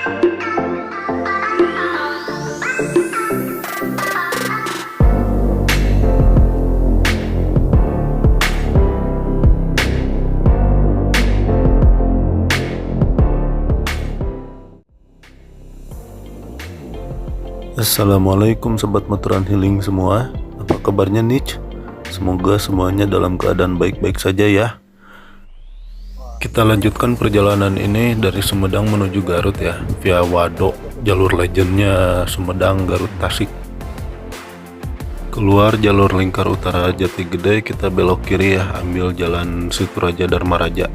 Assalamualaikum sobat motoran healing semua. Apa kabarnya nih? Semoga semuanya dalam keadaan baik-baik saja ya. Kita lanjutkan perjalanan ini dari Sumedang menuju Garut ya, via Wado, jalur legendnya Sumedang Garut Tasik. Keluar jalur lingkar utara Jati Gede, kita belok kiri ya, ambil jalan Situraja Dharma Raja.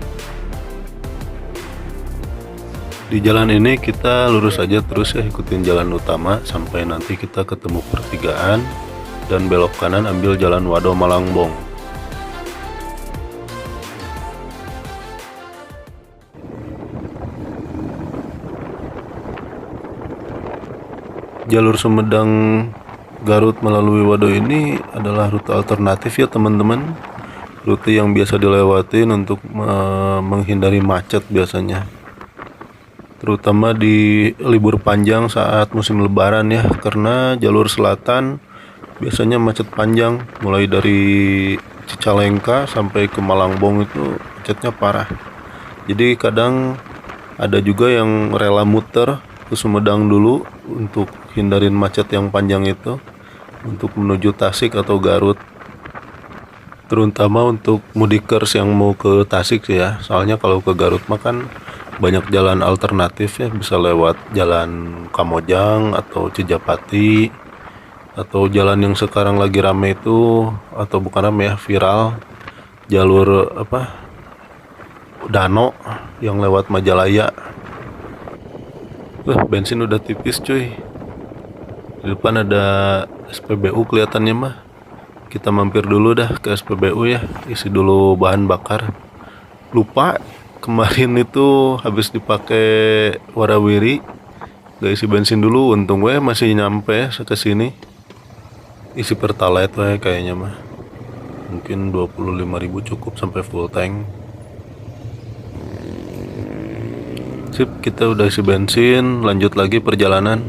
Di jalan ini kita lurus aja terus ya, ikutin jalan utama sampai nanti kita ketemu pertigaan dan belok kanan ambil jalan Wado Malangbong. Jalur Sumedang Garut melalui Wado ini adalah rute alternatif ya teman-teman, rute yang biasa dilewatin untuk menghindari macet biasanya, terutama di libur panjang saat musim lebaran ya, karena jalur selatan biasanya macet panjang, mulai dari Cicalengka sampai ke Malangbong itu macetnya parah. Jadi kadang ada juga yang rela muter ke Sumedang dulu untuk hindarin macet yang panjang itu, untuk menuju Tasik atau Garut, terutama untuk mudikers yang mau ke Tasik sih ya. Soalnya kalau ke Garut mah kan banyak jalan alternatif ya, bisa lewat jalan Kamojang atau Cijapati, atau jalan yang sekarang lagi rame itu, atau bukan rame ya, viral, jalur Dano yang lewat Majalaya. Bensin udah tipis cuy. Di depan ada SPBU kelihatannya mah. Kita mampir dulu dah ke SPBU ya, isi dulu bahan bakar. Lupa kemarin itu habis dipakai warawiri, gak isi bensin dulu. Untung gue masih nyampe ke sini. Isi pertalite gue kayaknya mah. Mungkin 25.000 cukup sampai full tank. Sip, kita udah isi bensin, lanjut lagi perjalanan.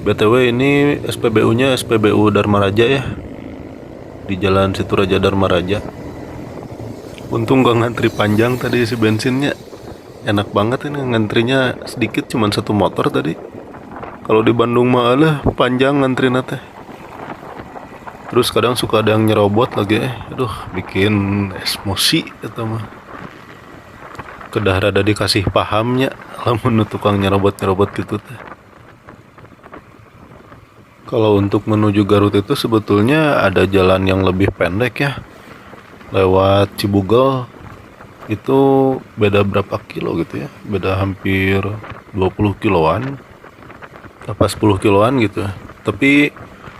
BTW ini SPBU-nya SPBU Dharma Raja ya, di jalan Situraja Dharma Raja. Untung gak ngantri panjang tadi isi bensinnya. Enak banget ini ngantrinya sedikit, cuman satu motor tadi. Kalau di Bandung mah panjang ngantri nate. Terus kadang suka ada yang nyerobot lagi aduh bikin emosi atau mah. Kedah rada dikasih pahamnya lamun tukang nyerobot gitu teh. Kalau untuk menuju Garut itu sebetulnya ada jalan yang lebih pendek ya, lewat Cibugel. Itu beda berapa kilo gitu ya, beda hampir 20 kiloan apa 10 kiloan gitu. Tapi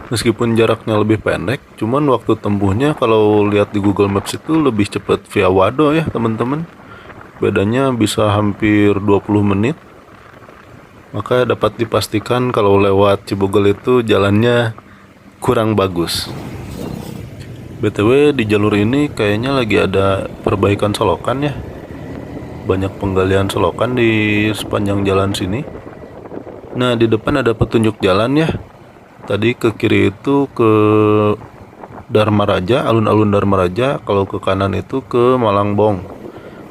meskipun jaraknya lebih pendek, cuman waktu tempuhnya kalau lihat di Google Maps itu lebih cepat via Wado ya teman-teman. Bedanya bisa hampir 20 menit. Maka dapat dipastikan kalau lewat Cibugel itu jalannya kurang bagus. BTW di jalur ini kayaknya lagi ada perbaikan solokan ya. Banyak penggalian solokan di sepanjang jalan sini. Nah, di depan ada petunjuk jalan ya. Tadi ke kiri itu ke Dharma Raja, alun-alun Dharma Raja. Kalau ke kanan itu ke Malangbong.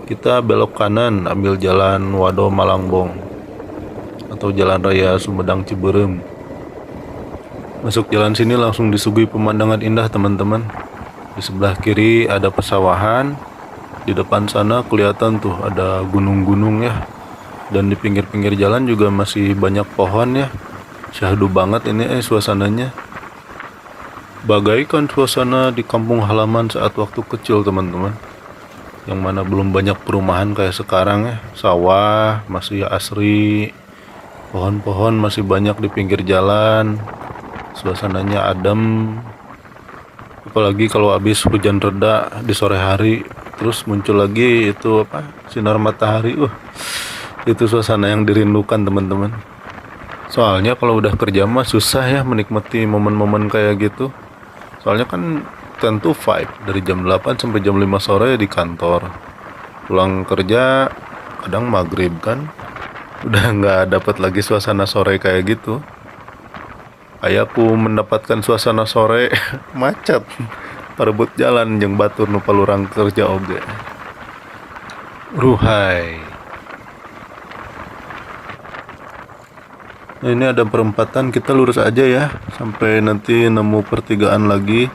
Kita belok kanan ambil jalan Wado Malangbong atau jalan raya Sumedang Ciberem. Masuk jalan sini langsung disuguhi pemandangan indah teman-teman. Di sebelah kiri ada pesawahan, di depan sana kelihatan tuh ada gunung-gunung ya, dan di pinggir-pinggir jalan juga masih banyak pohon ya. Syahdu banget ini suasananya, bagaikan suasana di kampung halaman saat waktu kecil teman-teman, yang mana belum banyak perumahan kayak sekarang ya. Sawah masih asri, pohon-pohon masih banyak di pinggir jalan, suasananya adem. Apalagi kalau habis hujan reda di sore hari, terus muncul lagi itu sinar matahari, itu suasana yang dirindukan teman-teman. Soalnya kalau udah kerja mah susah ya menikmati momen-momen kayak gitu. Soalnya kan 10 to 5 dari jam 8 sampai jam 5 sore di kantor. Pulang kerja kadang maghrib kan, Udah nggak dapat lagi suasana sore kayak gitu. Ayahku mendapatkan suasana sore macet parebut jalan jeung batur nu palurang kerja oge. Ruhai. Nah, ini ada perempatan, kita lurus aja ya sampai nanti nemu pertigaan lagi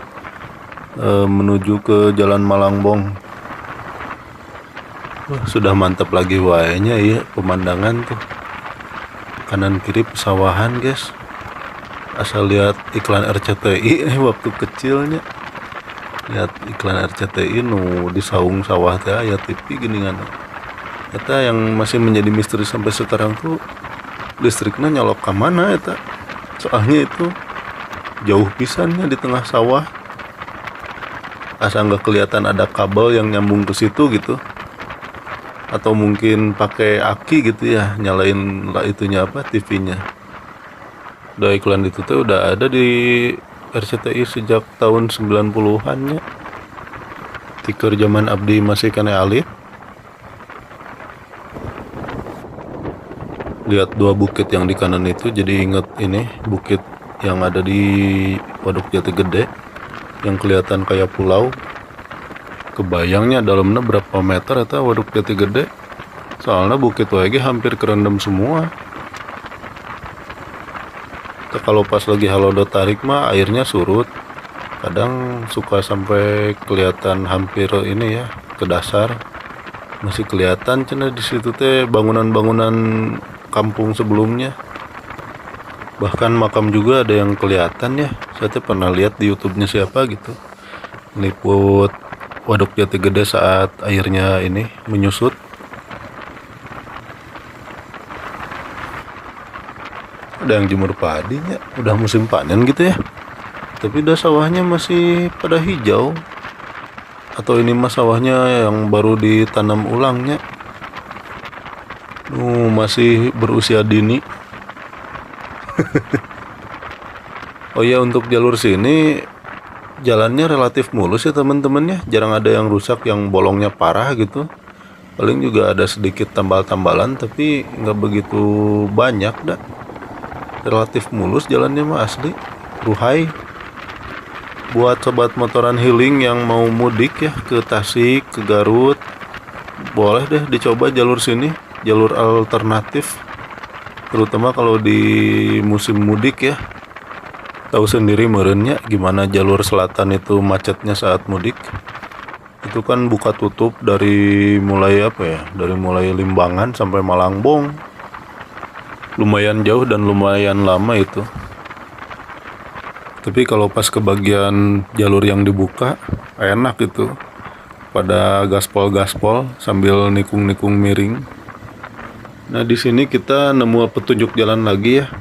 menuju ke Jalan Malangbong. Wah, sudah mantap lagi wayanya ya, pemandangan tuh. Kanan kiri pesawahan, guys. Asal lihat iklan RCTI waktu kecilnya. Lihat iklan RCTI nu di saung sawah teh aya TV geuningan. Eta yang masih menjadi misteri sampai sekarang tuh listriknya nyolok ke mana eta. Soalnya itu jauh pisannya di tengah sawah. Asa nggak kelihatan ada kabel yang nyambung ke situ gitu. Atau mungkin pakai aki gitu ya, nyalain lah itunya apa, TV-nya. Udah iklan itu tuh udah ada di RCTI sejak tahun 90-an ya. Tikeur zaman abdi masih kena alit. Lihat dua bukit yang di kanan itu jadi inget ini bukit yang ada di Waduk Jati Gede yang kelihatan kayak pulau. Kebayangnya dalamnya berapa meter eta Waduk Jati Gede, soalnya bukit wae hampir kerendam semua. Kalau pas lagi halodo tarik mah airnya surut, kadang suka sampai kelihatan hampir ini ya ke dasar. Masih kelihatan cina di situ teh bangunan-bangunan kampung sebelumnya. Bahkan makam juga ada yang kelihatan ya. Saya tuh pernah lihat di YouTube-nya siapa gitu, liput Waduk Jati Gede saat airnya ini menyusut. Ada yang jemur padinya, udah musim panen gitu ya. Tapi udah sawahnya masih pada hijau. Atau ini mah sawahnya yang baru ditanam ulangnya. Masih berusia dini. Oh ya, untuk jalur sini jalannya relatif mulus ya teman-teman ya. Jarang ada yang rusak, yang bolongnya parah gitu. Paling juga ada sedikit tambal-tambalan, tapi nggak begitu banyak dah. Relatif mulus jalannya mah asli. Ruhai. Buat sobat motoran healing yang mau mudik ya ke Tasik, ke Garut, boleh deh dicoba jalur sini, jalur alternatif. Terutama kalau di musim mudik ya. Tahu sendiri merennya gimana jalur selatan itu macetnya saat mudik. Itu kan buka tutup dari mulai apa ya? Dari mulai Limbangan sampai Malangbong. Lumayan jauh dan lumayan lama itu. Tapi kalau pas ke bagian jalur yang dibuka, enak itu. Pada gaspol-gaspol sambil nikung-nikung miring. Nah, di sini kita nemu petunjuk jalan lagi ya.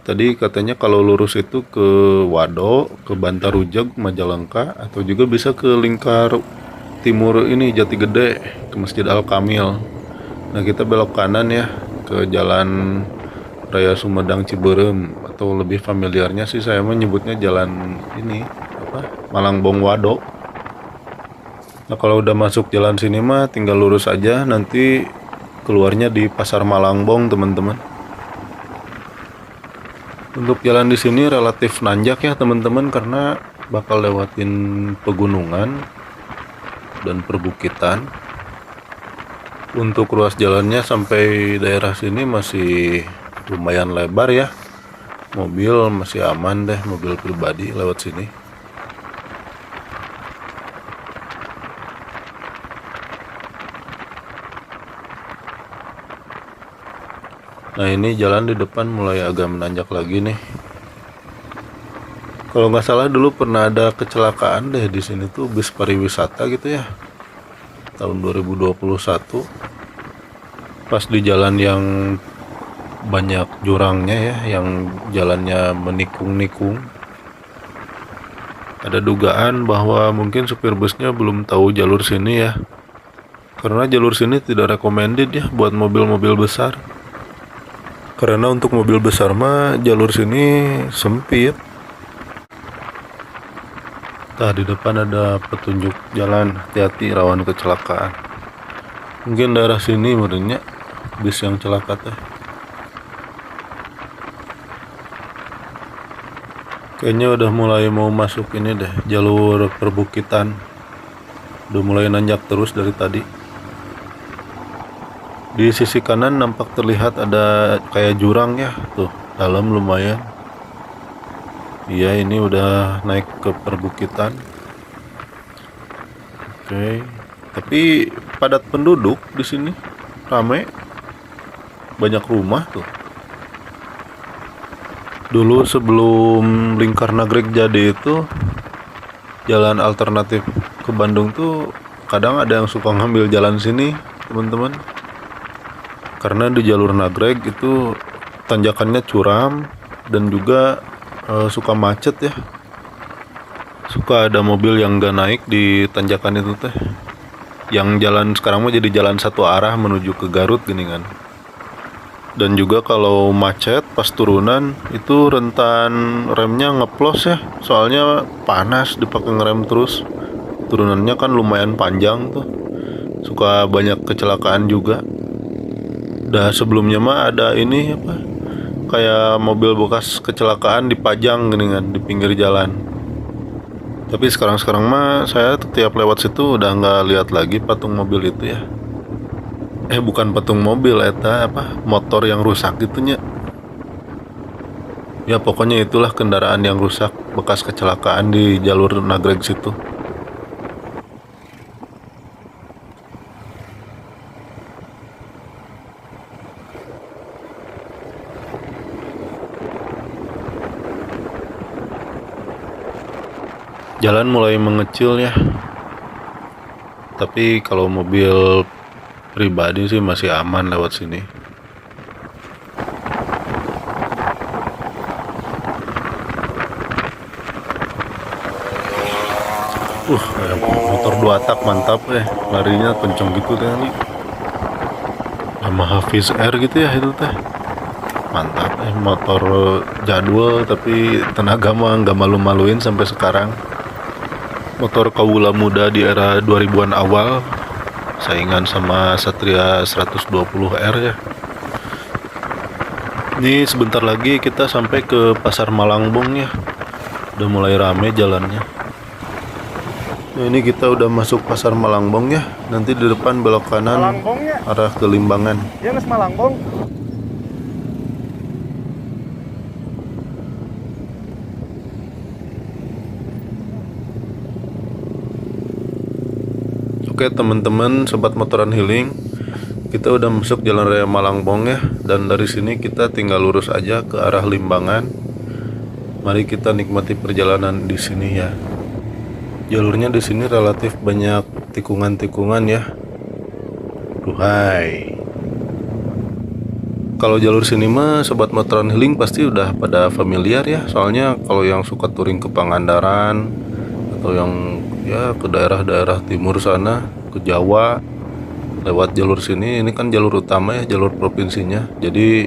Tadi katanya kalau lurus itu ke Wado, ke Bantarujag, Majalengka, atau juga bisa ke lingkar timur ini Jati Gede, ke Masjid Al-Kamil. Nah, kita belok kanan ya ke Jalan Raya Sumedang Ciberem, atau lebih familiarnya sih saya menyebutnya jalan ini apa, Malangbong Wado. Nah, kalau udah masuk jalan sini mah tinggal lurus aja, nanti keluarnya di Pasar Malangbong teman-teman. Untuk jalan di sini relatif nanjak ya teman-teman, karena bakal lewatin pegunungan dan perbukitan. Untuk ruas jalannya sampai daerah sini masih lumayan lebar ya. Mobil masih aman deh, mobil pribadi lewat sini. Nah, ini jalan di depan mulai agak menanjak lagi nih. Kalau nggak salah dulu pernah ada kecelakaan deh di sini tuh, bis pariwisata gitu ya. Tahun 2021. Pas di jalan yang banyak jurangnya ya, yang jalannya menikung-nikung. Ada dugaan bahwa mungkin supir busnya belum tahu jalur sini ya. Karena jalur sini tidak recommended ya buat mobil-mobil besar. Karena untuk mobil besar mah jalur sini sempit. Nah, di depan ada petunjuk jalan, hati-hati rawan kecelakaan. Mungkin daerah sini menurutnya bis yang celaka teh. Kayaknya udah mulai mau masuk ini deh, jalur perbukitan. Udah mulai nanjak terus dari tadi. Di sisi kanan nampak terlihat ada kayak jurang ya, tuh dalam lumayan. Iya, ini udah naik ke perbukitan. Oke, tapi padat penduduk di sini, rame, banyak rumah tuh. Dulu sebelum Lingkar Nagreg jadi itu, jalan alternatif ke Bandung tuh kadang ada yang suka ngambil jalan sini, teman-teman. Karena di jalur Nagreg itu tanjakannya curam dan juga suka macet ya. Suka ada mobil yang gak naik di tanjakan itu teh. Yang jalan sekarang mah jadi jalan satu arah menuju ke Garut gini kan. Dan juga kalau macet pas turunan itu rentan remnya ngeplos ya. Soalnya panas dipakai ngerem terus. Turunannya kan lumayan panjang tuh. Suka banyak kecelakaan juga. Udah sebelumnya mah ada ini apa? Kayak mobil bekas kecelakaan dipajang gini kan di pinggir jalan. Tapi sekarang mah saya tiap lewat situ udah nggak lihat lagi patung mobil itu ya. Bukan patung mobil, eta apa? Motor yang rusak gitunya. Ya pokoknya itulah kendaraan yang rusak bekas kecelakaan di jalur Nagreg situ. Jalan mulai mengecil ya. Tapi kalau mobil pribadi sih masih aman lewat sini. Kayak motor dua tak mantap larinya kenceng gitu teh nih. Sama Hafiz R gitu ya itu teh. Mantap motor jadwal tapi tenaga mah nggak malu-maluin sampai sekarang. Motor kaula muda di era 2000-an awal, saingan sama Satria 120R ya. Ini sebentar lagi kita sampai ke Pasar Malangbong ya. Udah mulai rame jalannya. Nah, ini kita udah masuk Pasar Malangbong ya. Nanti di depan belok kanan arah ke Limbangan. Ya nges Malangbong. Oke teman-teman, sobat motoran healing, kita udah masuk jalan raya Malangbong ya. Dan dari sini kita tinggal lurus aja ke arah Limbangan. Mari kita nikmati perjalanan di sini ya. Jalurnya di sini relatif banyak tikungan-tikungan ya. Duhai. Kalau jalur sini mah sobat motoran healing pasti udah pada familiar ya. Soalnya kalau yang suka touring ke Pangandaran atau yang ya ke daerah-daerah timur sana, ke Jawa, lewat jalur sini, ini kan jalur utama ya, jalur provinsinya. Jadi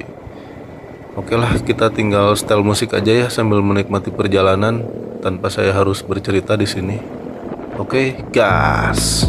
oke lah, kita tinggal setel musik aja ya sambil menikmati perjalanan tanpa saya harus bercerita di sini. Oke, gas.